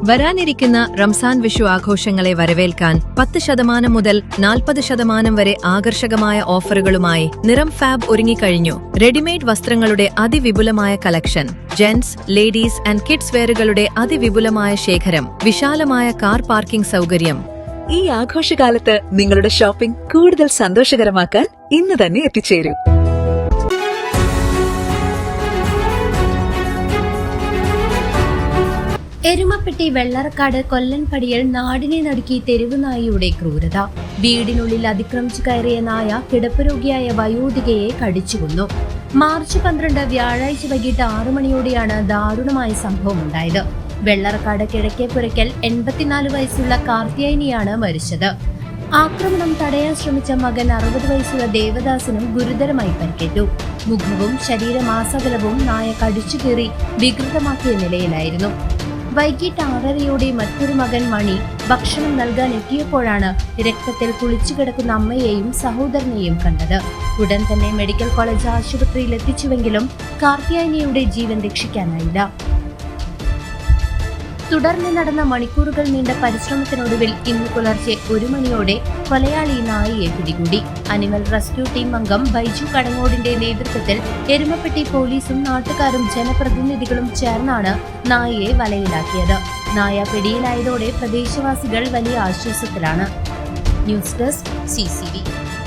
വരാനിരിക്കുന്ന റംസാൻ വിഷു ആഘോഷങ്ങളെ വരവേൽക്കാൻ 10% മുതൽ 40% വരെ ആകർഷകമായ ഓഫറുകളുമായി നിറം ഫാബ് ഒരുങ്ങിക്കഴിഞ്ഞു. റെഡിമെയ്ഡ് വസ്ത്രങ്ങളുടെ അതിവിപുലമായ collection, gents, ladies and kids വെയറുകളുടെ അതിവിപുലമായ ശേഖരം, വിശാലമായ കാർ പാർക്കിംഗ് സൗകര്യം. ഈ ആഘോഷകാലത്ത് നിങ്ങളുടെ ഷോപ്പിംഗ് കൂടുതൽ സന്തോഷകരമാക്കാൻ ഇന്ന് തന്നെ എത്തിച്ചേരൂ. എരുമപ്പെട്ടി വെള്ളറക്കാട് കൊല്ലൻപടിയിൽ നാടിനെ നടുക്കി തെരുവുനായയുടെ ക്രൂരത. വീടിനുള്ളിൽ അതിക്രമിച്ചു കയറിയ നായ കിടപ്പുരോഗിയായ വയോധികയെ കടിച്ചുകൊന്നു. മാർച്ച് 12 വ്യാഴാഴ്ച വൈകിട്ട് 6 മണിയോടെയാണ് ദാരുണമായ സംഭവമുണ്ടായത്. വെള്ളറക്കാട് കിഴക്കേപ്പുരയ്ക്കൽ 84 വയസ്സുള്ള കാർത്തിയായനിയാണ് മരിച്ചത്. ആക്രമണം തടയാൻ ശ്രമിച്ച മകൻ 60 വയസ്സുള്ള ദേവദാസനും ഗുരുതരമായി പരിക്കേറ്റു. മുഖവും ശരീരമാസകലവും നായ കടിച്ചുകീറി വികൃതമാക്കിയ നിലയിലായിരുന്നു. വൈകിട്ട് 6:30 മറ്റൊരു മകൻ മണി ഭക്ഷണം നൽകാൻ എത്തിയപ്പോഴാണ് രക്തത്തിൽ കുളിച്ചു കിടക്കുന്ന അമ്മയെയും സഹോദരനെയും കണ്ടത്. ഉടൻ തന്നെ മെഡിക്കൽ കോളേജ് ആശുപത്രിയിൽ എത്തിച്ചുവെങ്കിലും കാർത്തിയായനിയുടെ ജീവൻ രക്ഷിക്കാനായില്ല. തുടർന്ന് നടന്ന മണിക്കൂറുകൾ നീണ്ട പരിശ്രമത്തിനൊടുവിൽ ഇന്ന് പുലർച്ചെ 1 മണിയോടെ കൊലയാളി നായയെ പിടികൂടി. അനിമൽ റെസ്ക്യൂ ടീം അംഗം ബൈജു കടങ്ങോടിന്റെ നേതൃത്വത്തിൽ എരുമപ്പെട്ടി പോലീസും നാട്ടുകാരും ജനപ്രതിനിധികളും ചേർന്നാണ് നായയെ വലയിലാക്കിയത്. നായ പിടിയിലായതോടെ പ്രദേശവാസികൾ വലിയ ആശ്വാസത്തിലാണ്. News desk CCV.